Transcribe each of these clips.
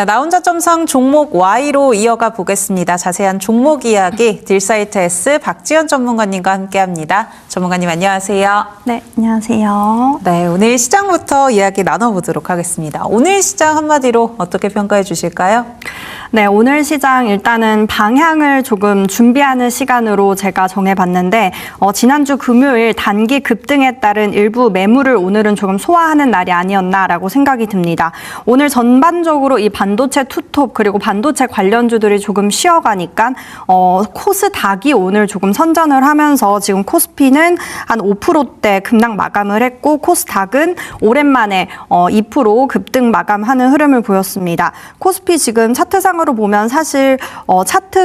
나 혼자 점상 종목 Y로 이어가 보겠습니다. 자세한 종목 이야기 딜사이트 S 박지연 전문가님과 함께합니다. 전문가님 안녕하세요. 네, 안녕하세요. 네, 오늘 시장부터 이야기 나눠보도록 하겠습니다. 오늘 시장 한마디로 어떻게 평가해 주실까요? 네, 오늘 시장 일단은 방향을 조금 준비하는 시간으로 제가 정해봤는데 지난주 금요일 단기 급등에 따른 일부 매물을 오늘은 조금 소화하는 날이 아니었나라고 생각이 듭니다. 오늘 전반적으로 이 반도체 투톱 그리고 반도체 관련주들이 조금 쉬어가니까 코스닥이 오늘 조금 선전을 하면서 지금 코스피는 한 5%대 급락 마감을 했고 코스닥은 오랜만에 2% 급등 마감하는 흐름을 보였습니다. 코스피 지금 차트상 으로 보면 사실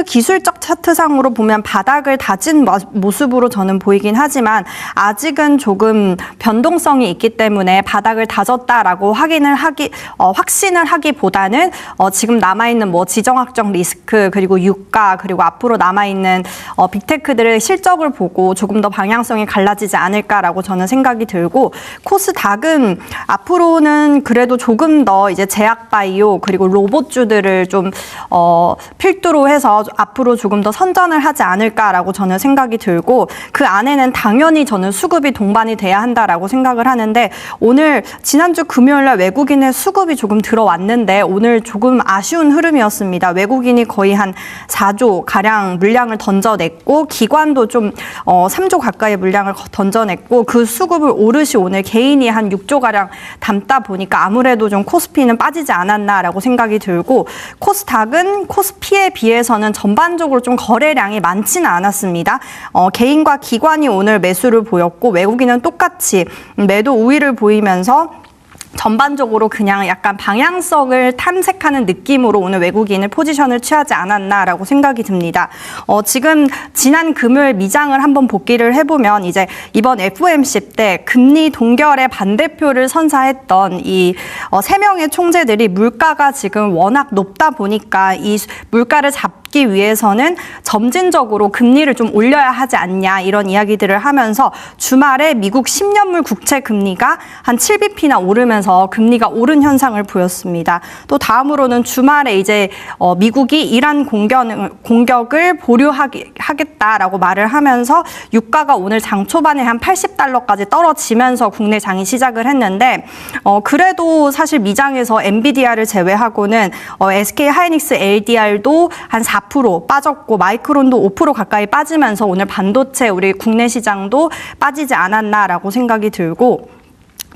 기술적 차트상으로 보면 바닥을 다진 모습으로 저는 보이긴 하지만 아직은 조금 변동성이 있기 때문에 바닥을 다졌다라고 확신을 하기보다는 지금 남아있는 지정학적 리스크 그리고 유가 그리고 앞으로 남아있는 빅테크들의 실적을 보고 조금 더 방향성이 갈라지지 않을까라고 저는 생각이 들고 코스닥은 앞으로는 그래도 조금 더 이제 제약바이오 그리고 로봇주들을 좀 필두로 해서 앞으로 조금 더 선전을 하지 않을까라고 저는 생각이 들고 그 안에는 당연히 저는 수급이 동반이 돼야 한다라고 생각을 하는데 오늘 지난주 금요일날 외국인의 수급이 조금 들어왔는데 오늘 조금 아쉬운 흐름이었습니다. 외국인이 거의 한 4조 가량 물량을 던져냈고 기관도 좀 3조 가까이 물량을 던져냈고 그 수급을 오롯이 오늘 개인이 한 6조 가량 담다 보니까 아무래도 좀 코스피는 빠지지 않았나라고 생각이 들고 코스닥은 코스피에 비해서는 전반적으로 좀 거래량이 많지는 않았습니다. 개인과 기관이 오늘 매수를 보였고 외국인은 똑같이 매도 우위를 보이면서 전반적으로 그냥 약간 방향성을 탐색하는 느낌으로 오늘 외국인을 포지션을 취하지 않았나라고 생각이 듭니다. 지금 지난 금요일 미장을 한번 복기를 해보면 이제 이번 FOMC 때 금리 동결의 반대표를 선사했던 이 3명의 총재들이 물가가 지금 워낙 높다 보니까 이 물가를 잡기 위해서는 점진적으로 금리를 좀 올려야 하지 않냐 이런 이야기들을 하면서 주말에 미국 10년물 국채 금리가 한 7bp나 오르면서 금리가 오른 현상을 보였습니다. 또 다음으로는 주말에 이제 미국이 이란 공격을 보류하겠다라고 말을 하면서 유가가 오늘 장 초반에 한 $80까지 떨어지면서 국내 장이 시작을 했는데 그래도 사실 미장에서 엔비디아를 제외하고는 SK 하이닉스 LDR도 한 4% 빠졌고 마이크론도 5% 가까이 빠지면서 오늘 반도체 우리 국내 시장도 빠지지 않았나라고 생각이 들고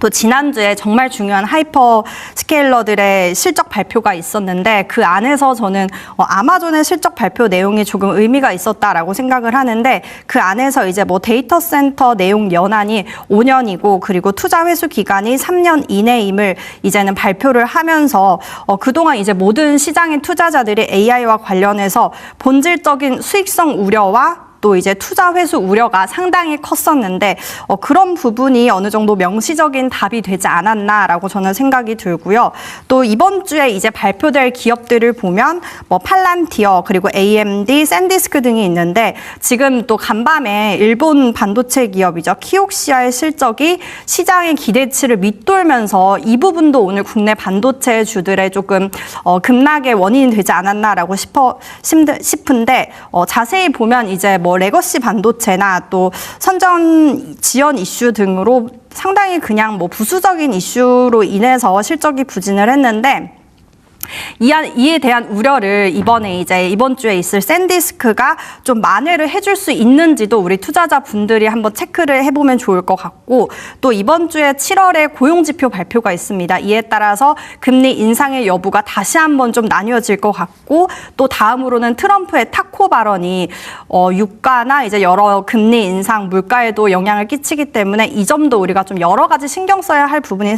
또 지난주에 정말 중요한 하이퍼 스케일러들의 실적 발표가 있었는데 그 안에서 저는 아마존의 실적 발표 내용이 조금 의미가 있었다라고 생각을 하는데 그 안에서 이제 데이터 센터 내용 연한이 5년이고 그리고 투자 회수 기간이 3년 이내임을 이제는 발표를 하면서 그동안 이제 모든 시장의 투자자들이 AI와 관련해서 본질적인 수익성 우려와 또 이제 투자 회수 우려가 상당히 컸었는데 그런 부분이 어느 정도 명시적인 답이 되지 않았나라고 저는 생각이 들고요. 또 이번 주에 이제 발표될 기업들을 보면 팔란티어 그리고 AMD, 샌디스크 등이 있는데 지금 또 간밤에 일본 반도체 기업이죠. 키옥시아의 실적이 시장의 기대치를 밑돌면서 이 부분도 오늘 국내 반도체 주들의 조금 급락의 원인이 되지 않았나라고 싶은데 자세히 보면 이제 레거시 반도체나 또 선전 지연 이슈 등으로 상당히 그냥 부수적인 이슈로 인해서 실적이 부진을 했는데 이에 대한 우려를 이번 주에 있을 샌디스크가 좀 만회를 해줄 수 있는지도 우리 투자자분들이 한번 체크를 해보면 좋을 것 같고 또 이번 주에 7월에 고용지표 발표가 있습니다. 이에 따라서 금리 인상의 여부가 다시 한번 좀 나뉘어질 것 같고 또 다음으로는 트럼프의 타코 발언이 유가나 이제 여러 금리 인상 물가에도 영향을 끼치기 때문에 이 점도 우리가 좀 여러 가지 신경 써야 할 부분이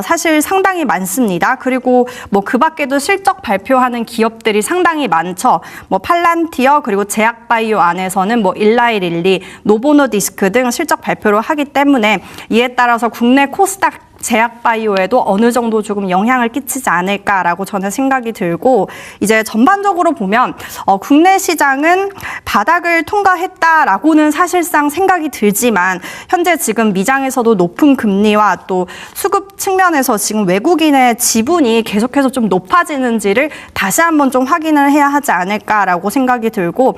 사실 상당히 많습니다. 그리고 그 밖에도 실적 발표하는 기업들이 상당히 많죠. 팔란티어 그리고 제약바이오 안에서는 일라이릴리, 노보노디스크 등 실적 발표를 하기 때문에 이에 따라서 국내 코스닥 제약바이오에도 어느 정도 조금 영향을 끼치지 않을까라고 저는 생각이 들고 이제 전반적으로 보면 국내 시장은 바닥을 통과했다라고는 사실상 생각이 들지만 현재 지금 미장에서도 높은 금리와 또 수급 측면에서 지금 외국인의 지분이 계속해서 좀 높아지는지를 다시 한번 좀 확인을 해야 하지 않을까라고 생각이 들고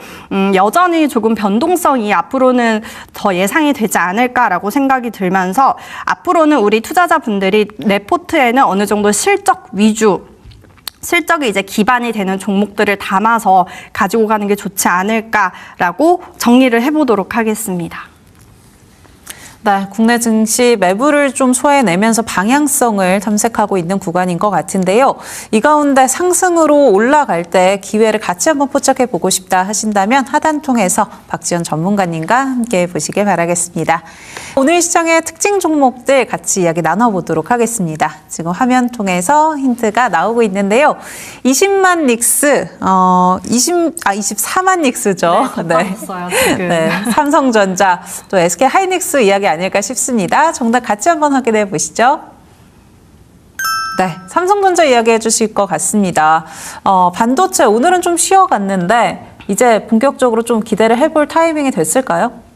여전히 조금 변동성이 앞으로는 더 예상이 되지 않을까라고 생각이 들면서 앞으로는 우리 투자자분들이 레포트에는 어느 정도 실적 위주 실적이 이제 기반이 되는 종목들을 담아서 가지고 가는 게 좋지 않을까라고 정리를 해보도록 하겠습니다. 네, 국내 증시 매부를 좀 소화해내면서 방향성을 탐색하고 있는 구간인 것 같은데요. 이 가운데 상승으로 올라갈 때 기회를 같이 한번 포착해 보고 싶다 하신다면 하단 통해서 박지연 전문가님과 함께 보시길 바라겠습니다. 오늘 시장의 특징 종목들 같이 이야기 나눠보도록 하겠습니다. 지금 화면 통해서 힌트가 나오고 있는데요. 20만 닉스, 24만 닉스죠. 네, 지금. 네, 삼성전자, 또 SK 하이닉스 이야기 아닐까 싶습니다. 정답 같이 한번 확인해 보시죠. 네, 삼성전자 이야기해 주실 것 같습니다. 반도체 오늘은 좀 쉬어갔는데 이제 본격적으로 좀 기대를 해볼 타이밍이 됐을까요?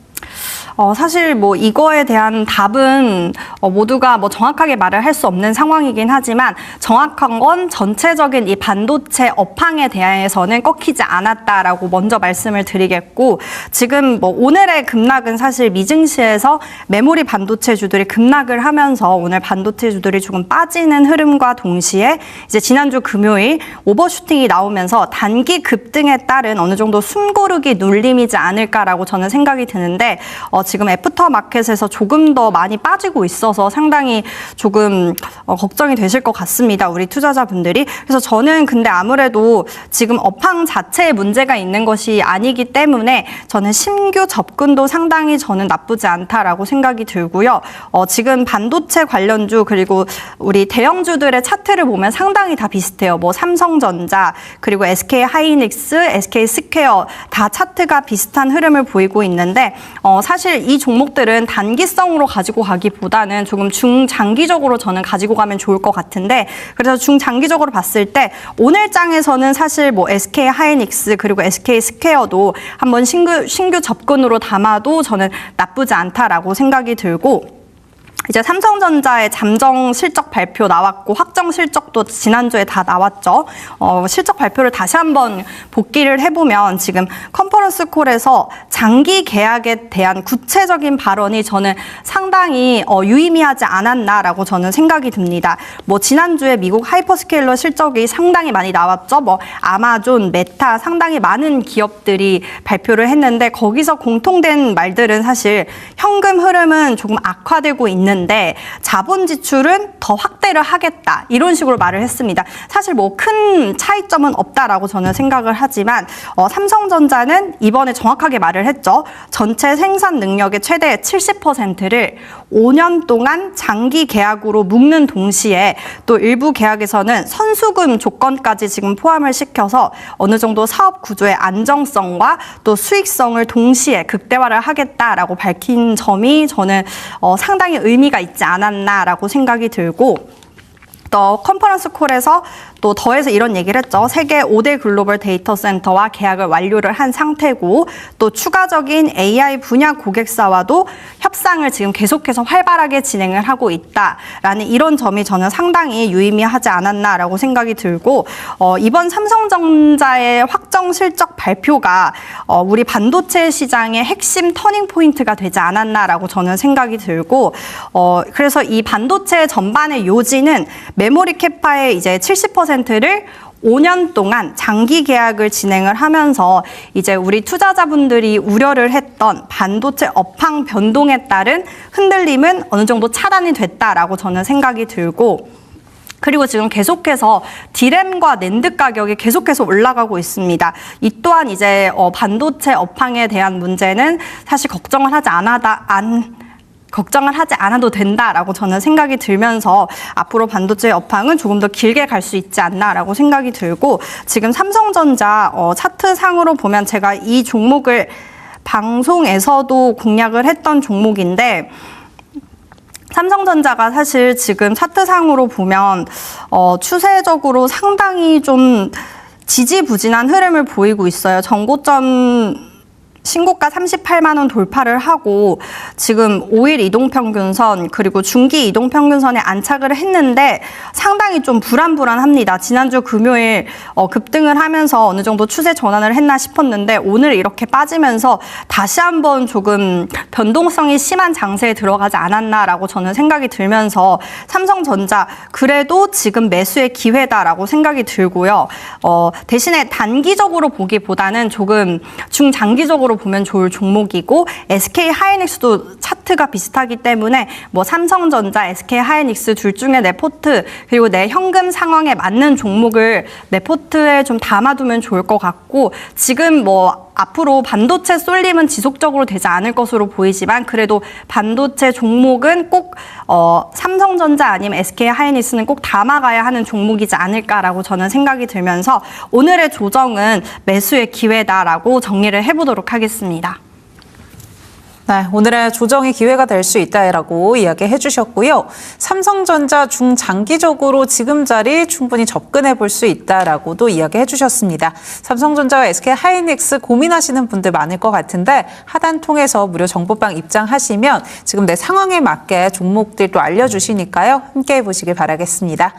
사실 뭐 이거에 대한 답은 모두가 뭐 정확하게 말을 할 수 없는 상황이긴 하지만 정확한 건 전체적인 이 반도체 업황에 대해서는 꺾이지 않았다라고 먼저 말씀을 드리겠고 지금 뭐 오늘의 급락은 사실 미증시에서 메모리 반도체주들이 급락을 하면서 오늘 반도체주들이 조금 빠지는 흐름과 동시에 이제 지난주 금요일 오버슈팅이 나오면서 단기 급등에 따른 어느 정도 숨고르기 눌림이지 않을까라고 저는 생각이 드는데 지금 애프터마켓에서 조금 더 많이 빠지고 있어서 상당히 조금 걱정이 되실 것 같습니다. 우리 투자자분들이. 그래서 저는 근데 아무래도 지금 업황 자체에 문제가 있는 것이 아니기 때문에 저는 신규 접근도 상당히 저는 나쁘지 않다라고 생각이 들고요. 지금 반도체 관련주 그리고 우리 대형주들의 차트를 보면 상당히 다 비슷해요. 뭐 삼성전자 그리고 SK 하이닉스, SK 스퀘어 다 차트가 비슷한 흐름을 보이고 있는데 사실 이 종목들은 단기성으로 가지고 가기보다는 조금 중장기적으로 저는 가지고 가면 좋을 것 같은데 그래서 중장기적으로 봤을 때 오늘 장에서는 사실 뭐 SK 하이닉스 그리고 SK 스퀘어도 한번 신규 접근으로 담아도 저는 나쁘지 않다라고 생각이 들고 이제 삼성전자의 잠정 실적 발표 나왔고 확정 실적도 지난주에 다 나왔죠. 실적 발표를 다시 한번 복기를 해보면 지금 컨퍼런스 콜에서 장기 계약에 대한 구체적인 발언이 저는 상당히 유의미하지 않았나라고 저는 생각이 듭니다. 뭐 지난주에 미국 하이퍼스케일러 실적이 상당히 많이 나왔죠. 뭐 아마존, 메타 상당히 많은 기업들이 발표를 했는데 거기서 공통된 말들은 사실 현금 흐름은 조금 악화되고 있는데 자본 지출은 더 확대를 하겠다 이런 식으로 말을 했습니다. 사실 뭐 큰 차이점은 없다라고 저는 생각을 하지만 삼성전자는 이번에 정확하게 말을 했죠. 전체 생산 능력의 최대 70%를 5년 동안 장기 계약으로 묶는 동시에 또 일부 계약에서는 선수금 조건까지 지금 포함을 시켜서 어느 정도 사업 구조의 안정성과 또 수익성을 동시에 극대화를 하겠다라고 밝힌 점이 저는 상당히 의미가 있지 않았나라고 생각이 들고 또 컨퍼런스 콜에서 또 더해서 이런 얘기를 했죠. 세계 5대 글로벌 데이터 센터와 계약을 완료를 한 상태고 또 추가적인 AI 분야 고객사와도 협상을 지금 계속해서 활발하게 진행을 하고 있다라는 이런 점이 저는 상당히 유의미하지 않았나라고 생각이 들고 이번 삼성전자의 확정 실적 발표가 우리 반도체 시장의 핵심 터닝 포인트가 되지 않았나라고 저는 생각이 들고 그래서 이 반도체 전반의 요지는 메모리 캐파의 이제 70%를 5년 동안 장기 계약을 진행을 하면서 이제 우리 투자자분들이 우려를 했던 반도체 업황 변동에 따른 흔들림은 어느 정도 차단이 됐다라고 저는 생각이 들고 그리고 지금 계속해서 디램과 낸드 가격이 계속해서 올라가고 있습니다. 이 또한 이제 반도체 업황에 대한 문제는 사실 걱정을 하지 않아도 된다라고 저는 생각이 들면서 앞으로 반도체 업황은 조금 더 길게 갈 수 있지 않나라고 생각이 들고 지금 삼성전자 차트상으로 보면 제가 이 종목을 방송에서도 공략을 했던 종목인데 삼성전자가 사실 지금 차트상으로 보면 추세적으로 상당히 좀 지지부진한 흐름을 보이고 있어요. 정고점 신고가 38만 원 돌파를 하고 지금 5일 이동평균선 그리고 중기 이동평균선에 안착을 했는데 상당히 좀 불안합니다. 지난주 금요일 급등을 하면서 어느 정도 추세 전환을 했나 싶었는데 오늘 이렇게 빠지면서 다시 한번 조금 변동성이 심한 장세에 들어가지 않았나라고 저는 생각이 들면서 삼성전자 그래도 지금 매수의 기회다라고 생각이 들고요. 대신에 단기적으로 보기보다는 조금 중장기적으로 보면 좋을 종목이고 SK 하이닉스도 차트가 비슷하기 때문에 뭐 삼성전자, SK 하이닉스 둘 중에 내 포트 그리고 내 현금 상황에 맞는 종목을 내 포트에 좀 담아두면 좋을 것 같고 지금 뭐 앞으로 반도체 쏠림은 지속적으로 되지 않을 것으로 보이지만 그래도 반도체 종목은 꼭 삼성전자 아니면 SK 하이닉스는 꼭 담아가야 하는 종목이지 않을까라고 저는 생각이 들면서 오늘의 조정은 매수의 기회다라고 정리를 해보도록 하겠습니다. 네, 오늘의 조정의 기회가 될 수 있다라고 이야기해 주셨고요. 삼성전자 중장기적으로 지금 자리 충분히 접근해 볼 수 있다라고도 이야기해 주셨습니다. 삼성전자와 SK 하이닉스 고민하시는 분들 많을 것 같은데 하단 통해서 무료 정보방 입장하시면 지금 내 상황에 맞게 종목들 또 알려주시니까요. 함께 해보시길 바라겠습니다.